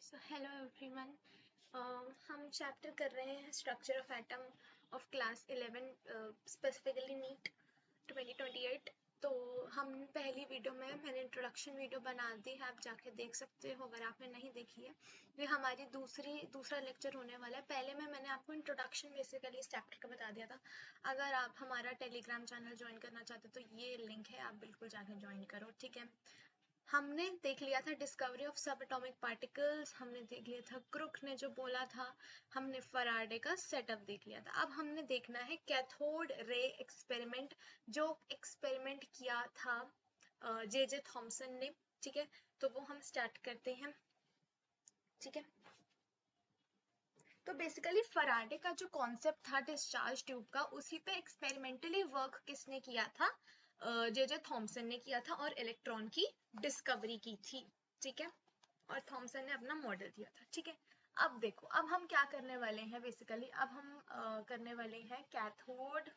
So hello everyone. हम chapter कर रहे हैं structure of atom of class 11 specifically NEET 2028। तो हम पहली वीडियो में मैंने इंट्रोडक्शन वीडियो बना दी है, आप जाके देख सकते हो अगर आपने नहीं देखी है। ये हमारी दूसरा लेक्चर होने वाला है। पहले में मैंने आपको इंट्रोडक्शन बेसिकली इस चैप्टर का बता दिया था। अगर आप हमारा टेलीग्राम चैनल ज्वाइन करना चाहते हो तो ये लिंक है, आप बिल्कुल जाके ज्वाइन करो, ठीक है। हमने देख लिया था डिस्कवरी ऑफ सब एटॉमिक पार्टिकल्स, हमने देख लिया था क्रुक ने जो बोला था, हमने फराडे का सेटअप देख लिया था। अब हमने देखना है कैथोड रे एक्सपेरिमेंट, जो एक्सपेरिमेंट किया था जे थॉमसन ने, ठीक है। तो वो हम स्टार्ट करते हैं, ठीक है। तो बेसिकली फराडे का जो कॉन्सेप्ट था डिस्चार्ज ट्यूब का, उसी पे एक्सपेरिमेंटली वर्क किसने किया था? जे थॉमसन ने किया था और इलेक्ट्रॉन की डिस्कवरी की थी, ठीक है। और थॉमसन ने अपना मॉडल दिया था, ठीक है। अब देखो, अब हम क्या करने वाले हैं बेसिकली, अब हम करने वाले हैं कैथोड,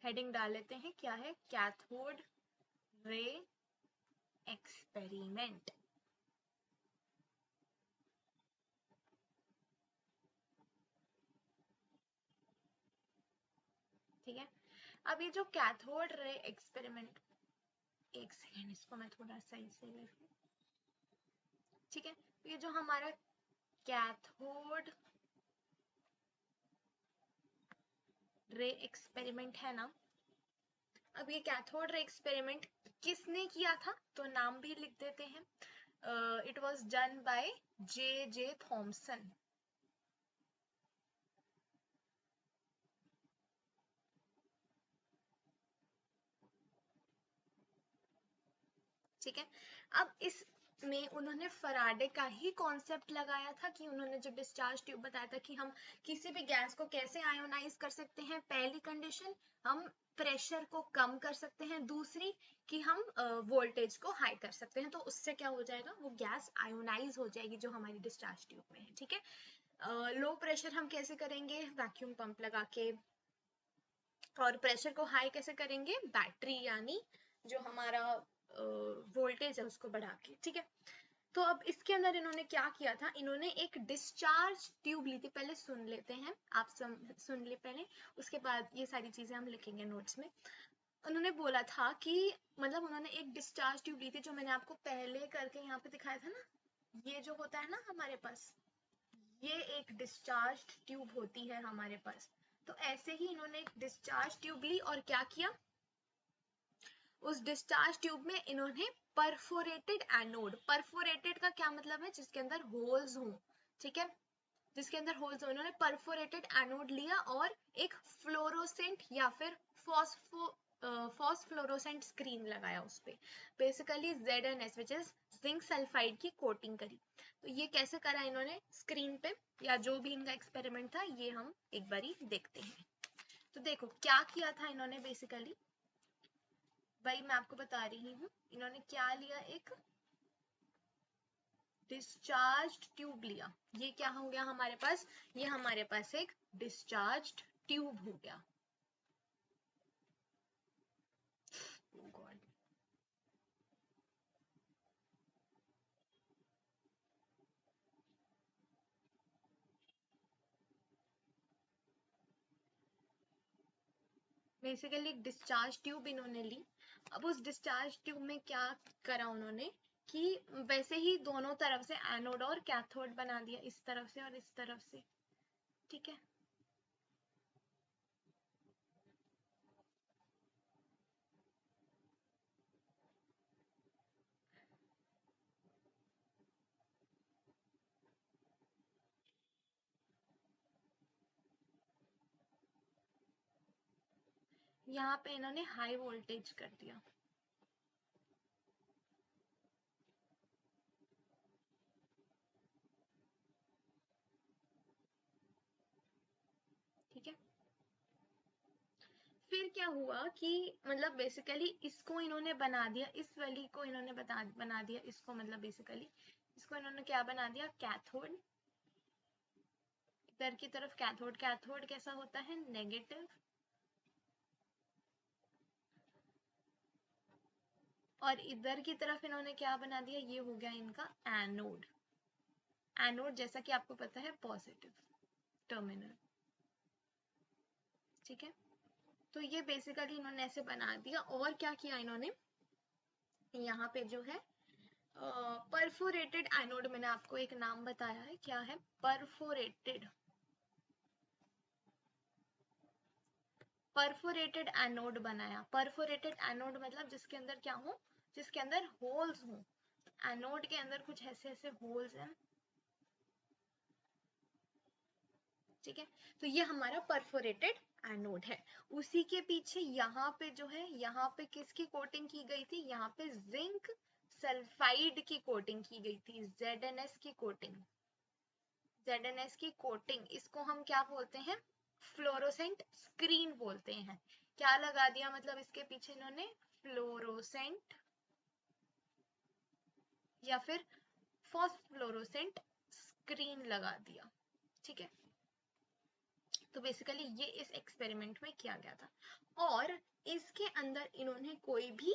हेडिंग डाल लेते हैं, क्या है? कैथोड रे एक्सपेरिमेंट, ठीक है। अब ये जो कैथोड रे एक्सपेरिमेंट, एक सेकेंड, इसको मैं थोड़ा सही से लिख लूं, ठीक है। ये जो हमारा कैथोड रे एक्सपेरिमेंट है ना, अब ये कैथोड रे एक्सपेरिमेंट किसने किया था? तो नाम भी लिख देते हैं। It was done by J Thomson, ठीक है। अब इसमें उन्होंने फराडे का ही कॉन्सेप्ट लगाया था कि उन्होंने जो डिस्चार्ज ट्यूब बताया था कि हम किसी भी गैस को कैसे आयोनाइज कर सकते हैं। पहली कंडीशन, हम प्रेशर को कम कर सकते हैं। दूसरी कि हम वोल्टेज को हाई कर सकते हैं। तो उससे क्या हो जाएगा? वो गैस आयोनाइज हो जाएगी जो हमारी डिस्चार्ज ट्यूब में है, ठीक है। लो प्रेशर हम कैसे करेंगे? वैक्यूम पंप लगा के। और प्रेशर को हाई कैसे करेंगे? बैटरी, यानी जो हमारा वोल्टेज है उसको बढ़ा के, ठीक है। तो अब इसके अंदर इन्होंने क्या किया था? इन्होंने एक डिस्चार्ज ट्यूब ली थी, पहले सुन लेते हैं, आप सुन ले पहले, उसके बाद ये सारी चीजें हम लिखेंगे नोट्स में। उन्होंने बोला था कि मतलब उन्होंने एक डिस्चार्ज ट्यूब ली थी, जो मैंने आपको पहले करके यहाँ पे दिखाया था ना, ये जो होता है ना हमारे पास, ये एक डिस्चार्ज ट्यूब होती है हमारे पास। तो ऐसे ही इन्होंने एक डिस्चार्ज ट्यूब ली और क्या किया? उस डिस्चार्ज ट्यूब में इन्होंने परफोरेटेड एनोड, परफोरेटेड का क्या मतलब है? जिसके अंदर होल्स हो, ठीक है, जिसके अंदर होल्स हो, इन्होंने परफोरेटेड एनोड लिया और एक फ्लोरोसेंट या फिर फॉस्फोरोसेंट स्क्रीन लगाया उस पे, basically ZnS which is zinc sulphide की कोटिंग करी। तो ये कैसे करा इन्होंने स्क्रीन पे, या जो भी इनका एक्सपेरिमेंट था, ये हम एक बारी देखते हैं। तो देखो क्या किया था इन्होंने बेसिकली, भाई मैं आपको बता रही हूँ, इन्होंने क्या लिया? एक डिस्चार्ज ट्यूब लिया। ये क्या हो गया हमारे पास? ये हमारे पास एक डिस्चार्ज ट्यूब हो गया। oh God. बेसिकली एक डिस्चार्ज ट्यूब इन्होंने ली। अब उस डिस्चार्ज ट्यूब में क्या करा उन्होंने कि वैसे ही दोनों तरफ से एनोड और कैथोड बना दिया, इस तरफ से और इस तरफ से, ठीक है। यहाँ पे इन्होंने हाई वोल्टेज कर दिया, ठीक है। फिर क्या हुआ कि मतलब बेसिकली इसको इन्होंने बना दिया, इस वाली को इन्होंने बना दिया इसको, मतलब बेसिकली इसको इन्होंने क्या बना दिया? कैथोड। इधर की तरफ कैथोड, कैथोड कैसा होता है? नेगेटिव। और इधर की तरफ इन्होंने क्या बना दिया, ये हो गया इनका एनोड। एनोड जैसा कि आपको पता है पॉजिटिव टर्मिनल, ठीक है। तो ये बेसिकली इन्होंने ऐसे बना दिया। और क्या किया इन्होंने, यहाँ पे जो है परफोरेटेड एनोड, मैंने आपको एक नाम बताया है, क्या है, परफोरेटेड। परफोरेटेड एनोड बनाया। परफोरेटेड एनोड मतलब जिसके अंदर क्या हो, जिसके अंदर होल्स हो। एनोड के अंदर कुछ ऐसे ऐसे होल्स हैं, ठीक है। तो ये हमारा परफोरेटेड एनोड है। उसी के पीछे यहाँ पे जो है, यहाँ पे किसकी कोटिंग की गई थी, यहाँ पे जिंक सल्फाइड की कोटिंग की गई थी, ZnS की कोटिंग। ZnS की कोटिंग, इसको हम क्या बोलते हैं, फ्लोरोसेंट स्क्रीन बोलते हैं। क्या लगा दिया, मतलब इसके पीछे इन्होंने फ्लोरोसेंट या फिर फॉस्फोफ्लोरोसेंट स्क्रीन लगा दिया, ठीक है। तो बेसिकली ये इस एक्सपेरिमेंट में किया गया था। और इसके अंदर इन्होंने कोई भी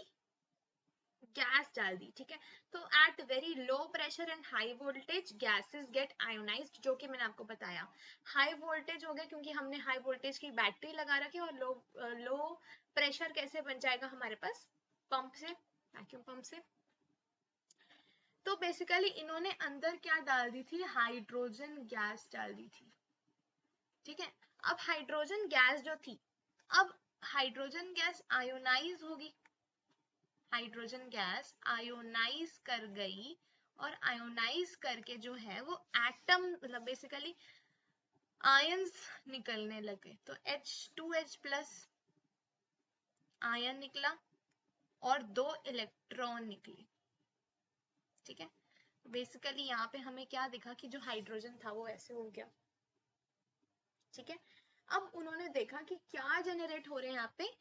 गैस डाल दी, ठीक है। तो at very low pressure and high voltage gases get ionised, जो कि मैंने आपको बताया। हाई वोल्टेज हो गया क्योंकि हमने हाई वोल्टेज की बैटरी लगा रखी है, और लो प्रेशर कैसे बन जाएगा हमारे पास, पंप से, वैक्यूम पंप से। तो बेसिकली इन्होंने अंदर क्या डाल दी थी, हाइड्रोजन गैस डाल दी थी, ठीक है। अब हाइड्रोजन गैस जो थी, अब हाइड्रोजन गैस आयोनाइज होगी, हाइड्रोजन गैस आयोनाइज कर गई, और आयोनाइज करके जो है वो एटम, मतलब बेसिकली आयंस निकलने लगे। तो H2H प्लस आयन निकला और 2 इलेक्ट्रॉन निकले, ठीक है। बेसिकली यहाँ पे हमें क्या दिखा कि जो हाइड्रोजन था वो ऐसे हो गया, ठीक है। अब उन्होंने देखा कि क्या जनरेट हो रहे हैं यहाँ पे,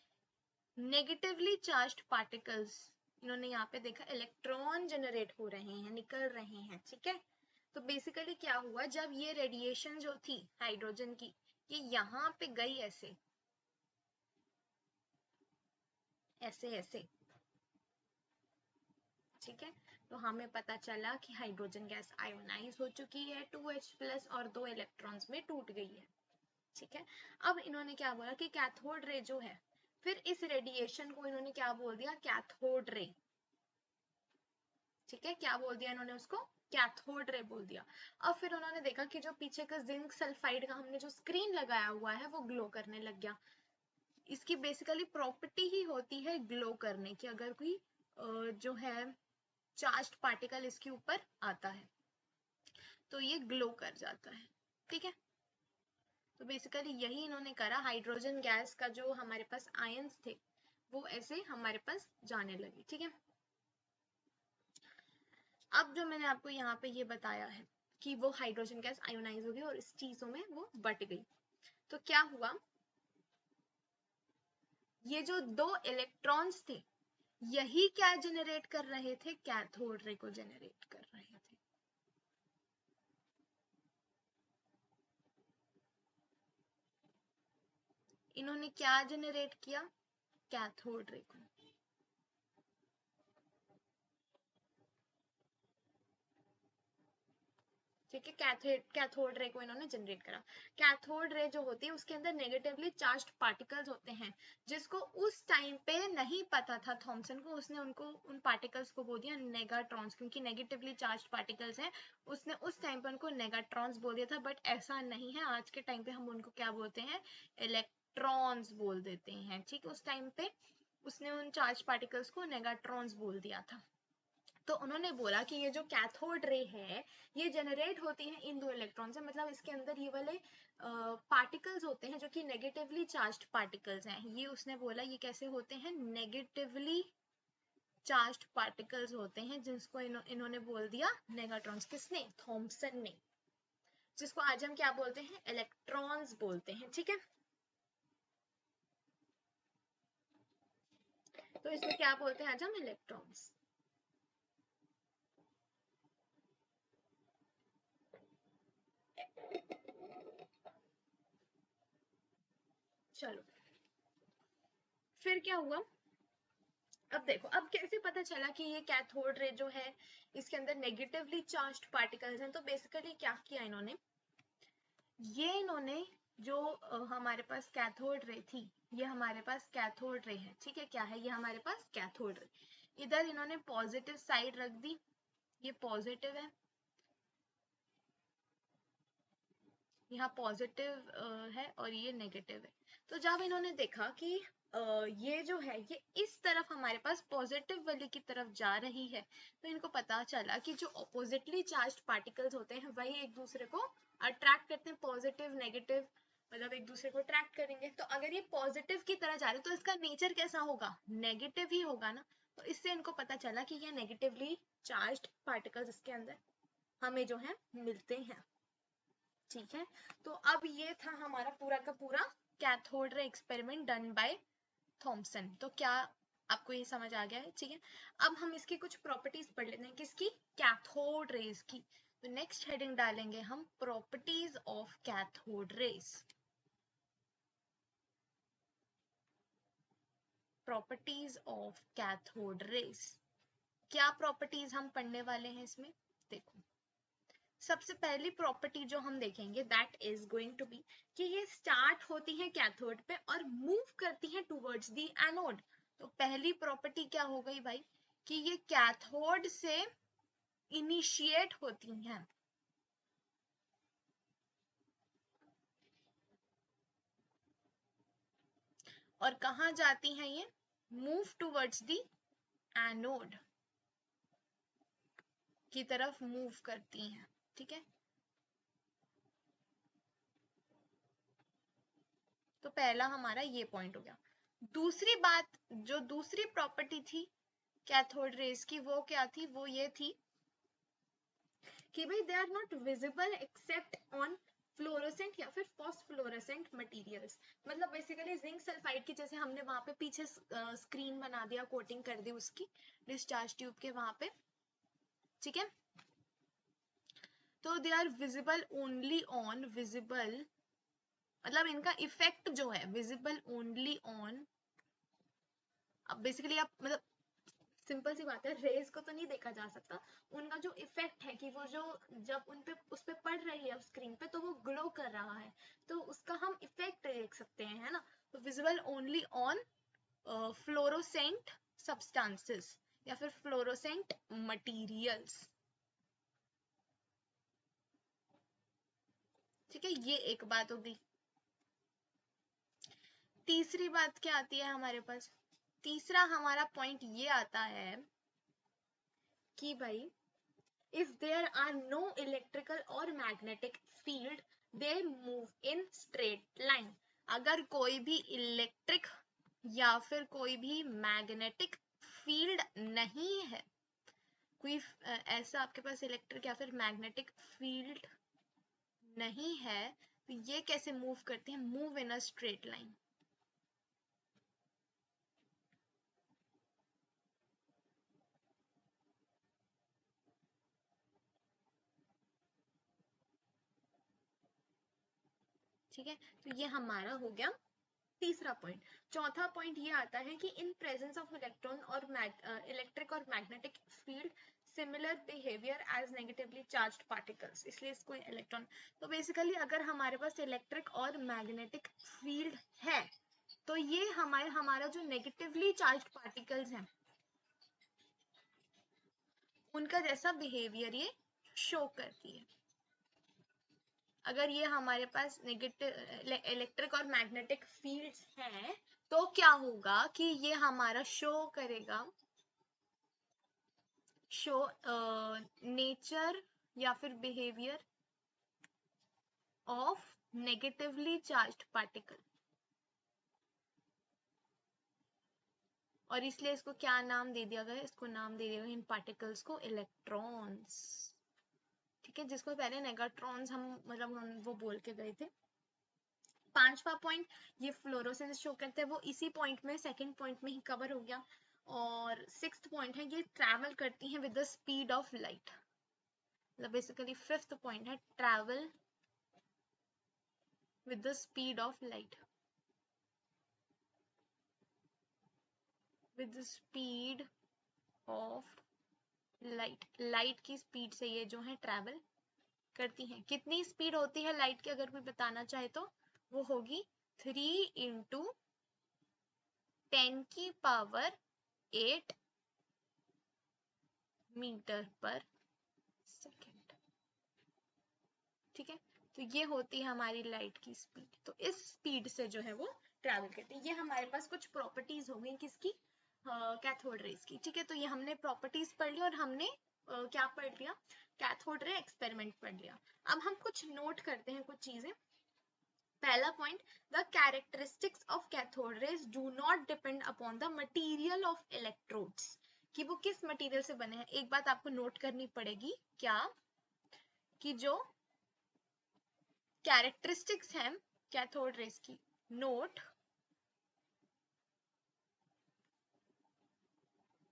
नेगेटिवली चार्ज्ड पार्टिकल्स। इन्होंने यहाँ पे देखा इलेक्ट्रॉन जनरेट हो रहे हैं, निकल रहे हैं, ठीक है। तो बेसिकली क्या हुआ, जब ये रेडिएशन जो थी हाइड्रोजन की, ये यहाँ पे गई ऐसे ऐसे ऐसे, ठीक है। तो हमें पता चला कि हाइड्रोजन गैस आयोनाइज हो चुकी है, 2H प्लस और 2 इलेक्ट्रॉन्स में टूट गई है, ठीक है। अब इन्होंने क्या बोला कि कैथोड रे जो है, फिर इस रेडिएशन को इन्होंने क्या बोल दिया, कैथोड रे, ठीक है। क्या बोल दिया इन्होंने उसको, कैथोड रे बोल दिया। अब फिर उन्होंने देखा कि जो पीछे का जिंक सल्फाइड का हमने जो स्क्रीन लगाया हुआ है वो ग्लो करने लग गया। इसकी बेसिकली प्रॉपर्टी ही होती है ग्लो करने की, अगर कोई जो है चार्ज्ड पार्टिकल इसके ऊपर आता है तो ये ग्लो कर जाता है, ठीक है। तो बेसिकली यही इन्होंने करा, हाइड्रोजन गैस का जो हमारे पास आयंस थे वो ऐसे हमारे पास जाने लगे, ठीक है। अब जो मैंने आपको यहाँ पे ये बताया है कि वो हाइड्रोजन गैस आयोनाइज हो गई और इस चीजों में वो बट गई, तो क्या हुआ, ये जो 2 इलेक्ट्रॉन्स थे यही क्या जनरेट कर रहे थे, कैथोड रे को जनरेट कर रहे थे। इन्होंने क्या जनरेट किया, कैथोड रे को, ठीक है। कैथोड रे को इन्होंने जनरेट करा। कैथोड रे जो होती है उसके अंदर नेगेटिवली चार्ज्ड पार्टिकल्स होते हैं, जिसको उस टाइम पे नहीं पता था थॉमसन को, उसने उनको उन पार्टिकल्स को बोल दिया नेगाट्रॉन्स, क्योंकि नेगेटिवली चार्ज्ड पार्टिकल्स हैं, उसने उस टाइम पे उनको नेगाट्रॉन्स बोल दिया था। बट ऐसा नहीं है, आज के टाइम पे हम उनको क्या बोलते हैं, इलेक्ट्रॉन्स बोल देते हैं, ठीक। उस टाइम पे उसने उन चार्ज पार्टिकल्स को नेगाट्रॉन्स बोल दिया था। तो उन्होंने बोला कि ये जो कैथोड रे है ये जनरेट होती है इन 2 इलेक्ट्रॉन से, मतलब इसके अंदर ये वाले पार्टिकल्स होते हैं जो कि नेगेटिवली चार्ज्ड पार्टिकल्स हैं। ये उसने बोला ये कैसे होते हैं, नेगेटिवली चार्ज्ड पार्टिकल्स होते हैं, जिसको इन्होंने बोल दिया नेगाट्रॉन्स। किसने, थॉमसन ने, जिसको आज हम क्या बोलते हैं, इलेक्ट्रॉन्स बोलते हैं, ठीक है। तो इसको क्या बोलते हैं आज हम, इलेक्ट्रॉन्स। चलो फिर क्या हुआ, अब देखो, अब कैसे पता चला कि ये कैथोड रे जो है इसके अंदर नेगेटिवली चार्ज्ड पार्टिकल्स हैं? तो बेसिकली क्या किया इन्होंने, ये इन्होंने जो हमारे पास कैथोड रे थी, ये हमारे पास कैथोड रे है, ठीक है, क्या है ये हमारे पास कैथोड रे, इधर इन्होंने पॉजिटिव साइड रख दी, ये पॉजिटिव है, यहाँ पॉजिटिव है और ये नेगेटिव है। तो जब इन्होंने देखा कि ये जो है ये इस तरफ हमारे पास पॉजिटिव वाली की तरफ जा रही है, तो इनको पता चला कि जो ऑपोजिटली चार्ज्ड पार्टिकल्स होते हैं वही एक दूसरे को अट्रैक्ट करते हैं, पॉजिटिव नेगेटिव मतलब एक दूसरे को अट्रैक्ट करेंगे। तो अगर ये पॉजिटिव की तरह जा रहे तो इसका नेचर कैसा होगा, नेगेटिव ही होगा ना। तो इससे इनको पता चला कि ये नेगेटिवली चार्ज्ड पार्टिकल्स इसके अंदर हमें जो है मिलते हैं, ठीक है। तो अब ये था हमारा पूरा का पूरा cathode ray experiment done by Thompson. तो क्या आपको ये समझ आ गया है, ठीक है। अब हम इसकी कुछ प्रॉपर्टीज पढ़ लेते हैं, किसकी, कैथोड रेज की। तो नेक्स्ट हेडिंग डालेंगे हम properties of cathode rays. Properties of cathode rays, क्या प्रॉपर्टीज हम पढ़ने वाले हैं इसमें, देखो सबसे पहली प्रॉपर्टी जो हम देखेंगे that is going to be कि ये स्टार्ट होती है कैथोड पे और मूव करती है टुवर्ड्स दी एनोड। तो पहली प्रॉपर्टी क्या हो गई भाई, कि ये कैथोड से इनिशिएट होती हैं और कहाँ जाती हैं, ये मूव टुवर्ड्स दी एनोड की तरफ मूव करती हैं, ठीक है। तो पहला हमारा ये पॉइंट हो गया। दूसरी बात, जो दूसरी प्रॉपर्टी थी कैथोड रेज की, वो क्या थी, वो ये थी कि भाई they are not visible except on fluorescent या फिर फॉस्फोफ्लोरेसेंट मटेरियल्स। मतलब बेसिकली जिंक सल्फाइड की जैसे हमने वहां पे पीछे स्क्रीन बना दिया, कोटिंग कर दी उसकी डिस्चार्ज ट्यूब के वहां पे, ठीक है। तो they are visible only on, visible मतलब इनका इफेक्ट जो है विजिबल ओनली ऑन, अब बेसिकली आप मतलब सिंपल सी बात है, रेज को तो नहीं देखा जा सकता, उनका जो इफेक्ट है कि वो जो जब उन पे उस पे पड़ रही है स्क्रीन पे तो वो ग्लो कर रहा है, तो उसका हम इफेक्ट देख सकते हैं, है ना। तो visible only on fluorescent substances या फिर फ्लोरोसेंट मटेरियल्स, ठीक है, ये एक बात होगी। तीसरी बात क्या आती है हमारे पास, तीसरा हमारा पॉइंट ये आता है कि भाई if there are no electrical or magnetic field they move in straight line। अगर कोई भी इलेक्ट्रिक या फिर कोई भी मैग्नेटिक फील्ड नहीं है, कोई ऐसा आपके पास इलेक्ट्रिक या फिर मैग्नेटिक फील्ड नहीं है, तो ये कैसे मूव करती है, move in a straight line. ठीक है, तो ये हमारा हो गया तीसरा पॉइंट। चौथा पॉइंट ये आता है कि इन प्रेजेंस ऑफ इलेक्ट्रॉन और इलेक्ट्रिक और magnetic field similar behaviour as negatively charged particles, इसलिए इसको इलेक्ट्रॉन। तो बेसिकली अगर हमारे पास इलेक्ट्रिक और मैग्नेटिक फील्ड है तो ये हमारा जो नेगेटिवली चार्ज्ड पार्टिकल्स हैं उनका जैसा बिहेवियर ये शो करती है। अगर ये हमारे पास नेगेटिव इलेक्ट्रिक और मैग्नेटिक फील्ड्स हैं तो क्या होगा कि ये हमारा शो करेगा, शो नेचर या फिर behaviour of negatively charged particle, और इसलिए इसको क्या नाम दे दिया गया, इसको नाम दे दिया गया इन पार्टिकल्स को इलेक्ट्रॉन्स, ठीक है, जिसको पहले नेगाट्रॉन्स हम मतलब हम वो बोल के गए थे। पांचवा पॉइंट ये फ्लोरोसेंस शो करते हैं, वो इसी पॉइंट में सेकंड पॉइंट में ही कवर हो गया। और सिक्स्थ पॉइंट है ये ट्रैवल करती हैं with the speed of light, मतलब बेसिकली फिफ्थ पॉइंट है travel with the speed of light. With speed of light, light की स्पीड से ये जो है ट्रैवल करती हैं। कितनी स्पीड होती है लाइट की, अगर कोई बताना चाहे तो वो होगी 3 इंटू 10⁸ मीटर पर सेकेंड। ठीक है, तो ये होती है हमारी लाइट की स्पीड। तो इस स्पीड से जो है वो ट्रैवल करती है। ये हमारे पास कुछ प्रॉपर्टीज हो गई किसकी, कैथोड रेज की। ठीक है, तो ये हमने प्रॉपर्टीज पढ़ ली और हमने क्या पढ़ लिया, कैथोड रे एक्सपेरिमेंट पढ़ लिया। अब हम कुछ नोट करते हैं कुछ चीजें। पहला point, the characteristics of cathode rays do not depend upon the material of electrodes, कि वो किस मटेरियल से बने हैं। एक बात आपको नोट करनी पड़ेगी, क्या, कि जो कैरेक्टरिस्टिक्स हैं कैथोड रेज की, नोट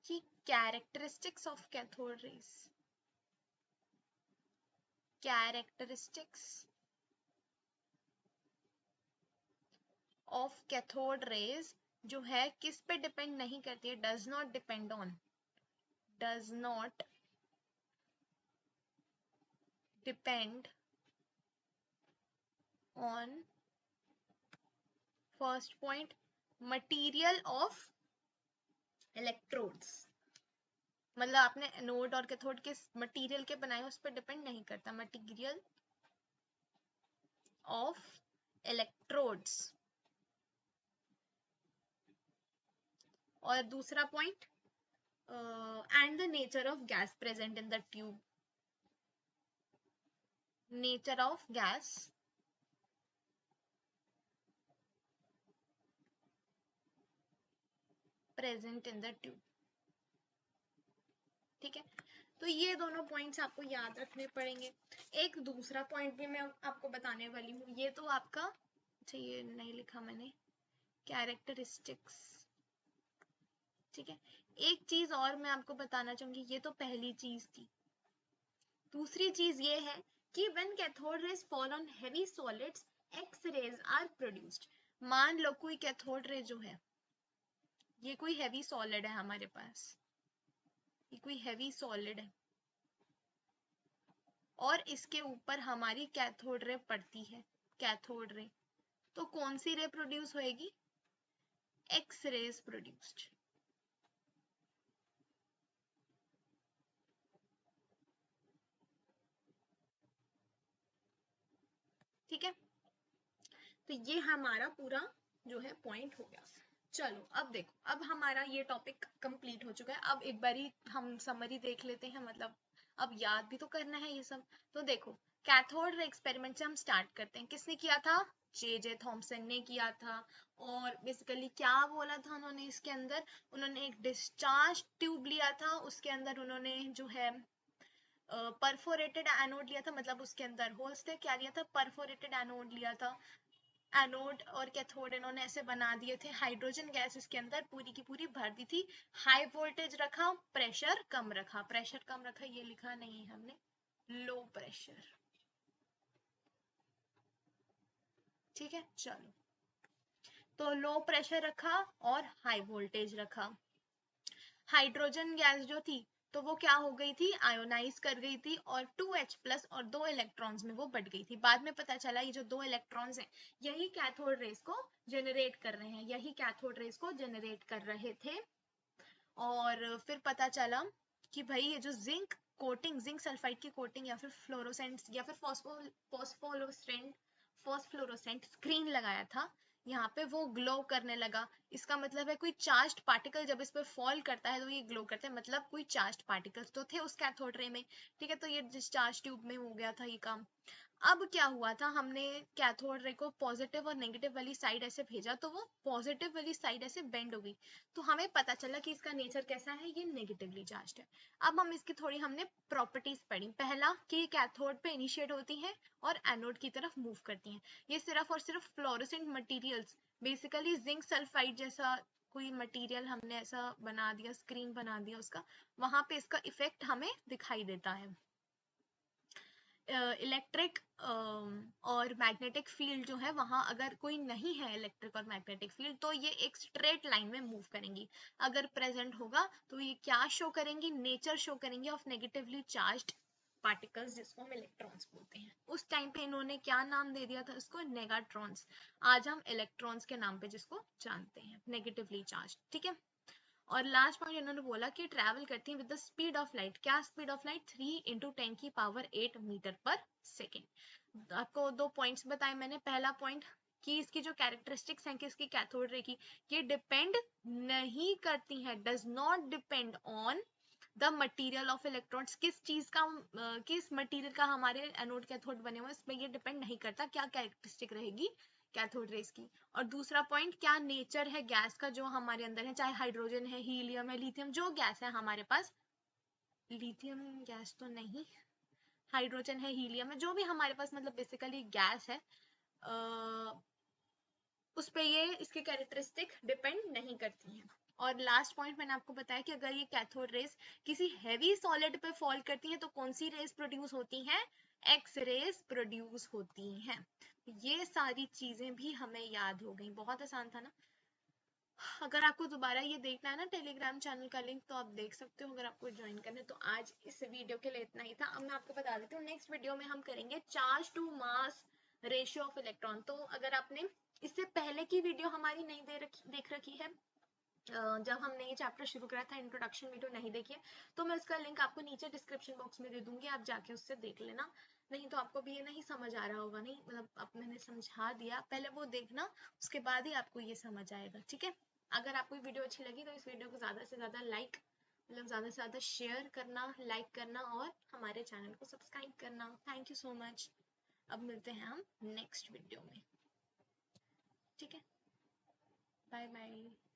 कि characteristics of cathode rays, characteristics of cathode rays जो है किस पे डिपेंड नहीं करती है, does not depend on, does not depend on, first point, material of electrodes. मतलब आपने एनोड और कैथोड किस मटेरियल के बनाए उस पर डिपेंड नहीं करता, मटेरियल ऑफ इलेक्ट्रोड्स। और दूसरा point, and the nature of gas present in the tube, nature of gas present in the tube. ठीक है, तो ये दोनों पॉइंट्स आपको याद रखने पड़ेंगे। एक दूसरा पॉइंट भी मैं आपको बताने वाली हूँ, ये तो आपका, अच्छा ये नहीं लिखा मैंने, कैरेक्टरिस्टिक्स। ठीक है, एक चीज और मैं आपको बताना चाहूंगी, ये तो पहली चीज थी। दूसरी चीज ये है कि when cathode rays fall on heavy solids, x rays are produced. मान लो कोई कैथोड रे जो है, ये कोई हैवी सॉलिड है हमारे पास, ये कोई हैवी सॉलिड है और इसके ऊपर हमारी कैथोड रे पड़ती है, कैथोड रे, तो कौन सी रे प्रोड्यूस होएगी, एक्स रेज प्रोड्यूस्ड। ठीक है, तो ये हमारा पूरा जो है पॉइंट हो गया। चलो अब देखो, अब हमारा ये टॉपिक कंप्लीट हो चुका है। अब एक बारी हम समरी देख लेते हैं, मतलब अब याद भी तो करना है ये सब। तो देखो, कैथोड एक्सपेरिमेंट से हम स्टार्ट करते हैं। किसने किया था, जे थॉमसन ने किया था। और बेसिकली क्या बोला था उन्होंने इसके अंदर, उन्होंने एक डिस्चार्ज ट्यूब लिया था, उसके अंदर उन्होंने जो है परफोरेटेड एनोड लिया था, मतलब उसके अंदर होल्स थे, क्या लिया था, परफोरेटेड एनोड लिया था। एनोड और कैथोड इन्होंने ऐसे बना दिए थे, हाइड्रोजन गैस इसके अंदर पूरी की पूरी भर दी थी, हाई वोल्टेज रखा, प्रेशर कम रखा, प्रेशर कम रखा ये लिखा नहीं है हमने, लो प्रेशर। ठीक है, चलो, तो लो प्रेशर रखा और हाई वोल्टेज रखा। हाइड्रोजन गैस जो थी तो वो क्या हो गई थी, आयोनाइज कर गई थी और 2H+ और 2 इलेक्ट्रॉन्स में वो बढ़ गई थी। बाद में पता चला ये जो 2 इलेक्ट्रॉन्स हैं यही कैथोड रेज को जनरेट कर रहे हैं, यही कैथोड रेज को जनरेट कर रहे थे। और फिर पता चला कि भाई ये जो जिंक कोटिंग, जिंक सल्फाइड की कोटिंग या फिर फ्लोरोसेंट या फिर फॉस्फोफ्लोरोसेंट स्क्रीन लगाया था, यहाँ पे वो ग्लो करने लगा। इसका मतलब है कोई चार्ज्ड पार्टिकल जब इस पे फॉल करता है तो ये ग्लो करता है, मतलब कोई चार्ज्ड पार्टिकल्स तो थे उस कैथोड रे में। ठीक है, तो ये डिस्चार्ज ट्यूब में हो गया था ये काम। अब क्या हुआ था, हमने कैथोड रे को पॉजिटिव और नेगेटिव वाली साइड ऐसे भेजा तो वो पॉजिटिव वाली साइड ऐसे बेंड हो गई, तो हमें पता चला कि इसका नेचर कैसा है, ये नेगेटिवली चार्ज्ड है। अब हम इसकी थोड़ी हमने प्रॉपर्टीज पढ़ी। पहला कि कैथोड पे इनिशिएट होती हैं और एनोड की तरफ मूव करती हैं। ये सिर्फ और सिर्फ fluorescent materials, basically zinc sulphide जैसा कोई मटेरियल हमने ऐसा बना दिया, स्क्रीन बना दिया उसका, वहां पे इसका इफेक्ट हमें दिखाई देता है। इलेक्ट्रिक और मैग्नेटिक फील्ड जो है वहां अगर कोई नहीं है इलेक्ट्रिक और मैग्नेटिक फील्ड तो ये एक स्ट्रेट लाइन में मूव करेंगी। अगर प्रेजेंट होगा तो ये क्या शो करेंगी, नेचर शो करेंगे ऑफ नेगेटिवली चार्ज्ड पार्टिकल्स जिसको हम इलेक्ट्रॉन्स बोलते हैं। उस टाइम पे इन्होंने क्या नाम दे दिया था इसको, नेगाट्रॉन्स। आज हम इलेक्ट्रॉन्स के नाम पे जिसको जानते हैं, नेगेटिवली चार्ज। ठीक है। और लास्ट पॉइंट इन्होंने बोला कि ट्रैवल करती है with the speed of light. क्या स्पीड ऑफ लाइट? 3 × 10⁸ मीटर पर सेकेंड। आपको दो पॉइंट्स बताए मैंने। पहला पॉइंट कि इसकी जो कैरेक्टरिस्टिक्स हैं किसकी, कैथोड रे की, ये डिपेंड नहीं करती हैं, does not depend on the material of electrons. किस चीज का, किस मटेरियल का हमारे एनोड कैथोड बने हुए, इसमें ये डिपेंड नहीं करता क्या कैरेक्टरिस्टिक रहेगी कैथोड रेस की। और दूसरा पॉइंट, क्या नेचर है गैस का जो हमारे अंदर है, चाहे हाइड्रोजन है, हीलियम है, लिथियम, जो गैस है हमारे पास, लिथियम गैस तो नहीं, हाइड्रोजन है, हीलियम है, जो भी हमारे पास मतलब बेसिकली गैस है, उस पे ये इसके कैरेक्टरिस्टिक डिपेंड नहीं करती हैं। और लास्ट पॉइंट मैंने आपको बताया कि अगर ये कैथोड रेस किसी हैवी सॉलिड पे फॉल करती हैं तो कौन सी रेस प्रोड्यूस होती हैं, एक्स रेस प्रोड्यूस होती हैं। ये सारी चीजें भी हमें याद हो गई, बहुत आसान था ना। अगर आपको दोबारा ये देखना है ना टेलीग्राम चैनल का लिंक तो आप देख सकते हो, अगर आपको ज्वाइन करना है। तो आज इस वीडियो के लिए इतना ही था। अब मैं आपको बता देती हूँ नेक्स्ट वीडियो में हम करेंगे charge to mass ratio of electron. तो अगर आपने इससे पहले की वीडियो हमारी नहीं देख रखी है, जब हमने ये चैप्टर शुरू करा था, इंट्रोडक्शन वीडियो नहीं देखी है, तो मैं उसका लिंक आपको नीचे डिस्क्रिप्शन बॉक्स में दे दूंगी, आप जाके उससे देख लेना। नहीं तो आपको भी ये नहीं समझ आ रहा होगा, नहीं मतलब अब मैंने समझा दिया, पहले वो देखना, उसके बाद ही आपको ये समझ आएगा। ठीक है। अगर आपको वीडियो अच्छी लगी तो इस वीडियो को ज़्यादा से ज़्यादा लाइक, मतलब ज़्यादा से ज़्यादा शेयर करना, लाइक करना और हमारे चैनल को सब्सक्राइब करना। Thank you so much. अब मिलते हैं हम नेक्स्ट वीडियो में। ठीक है, बाय बाय।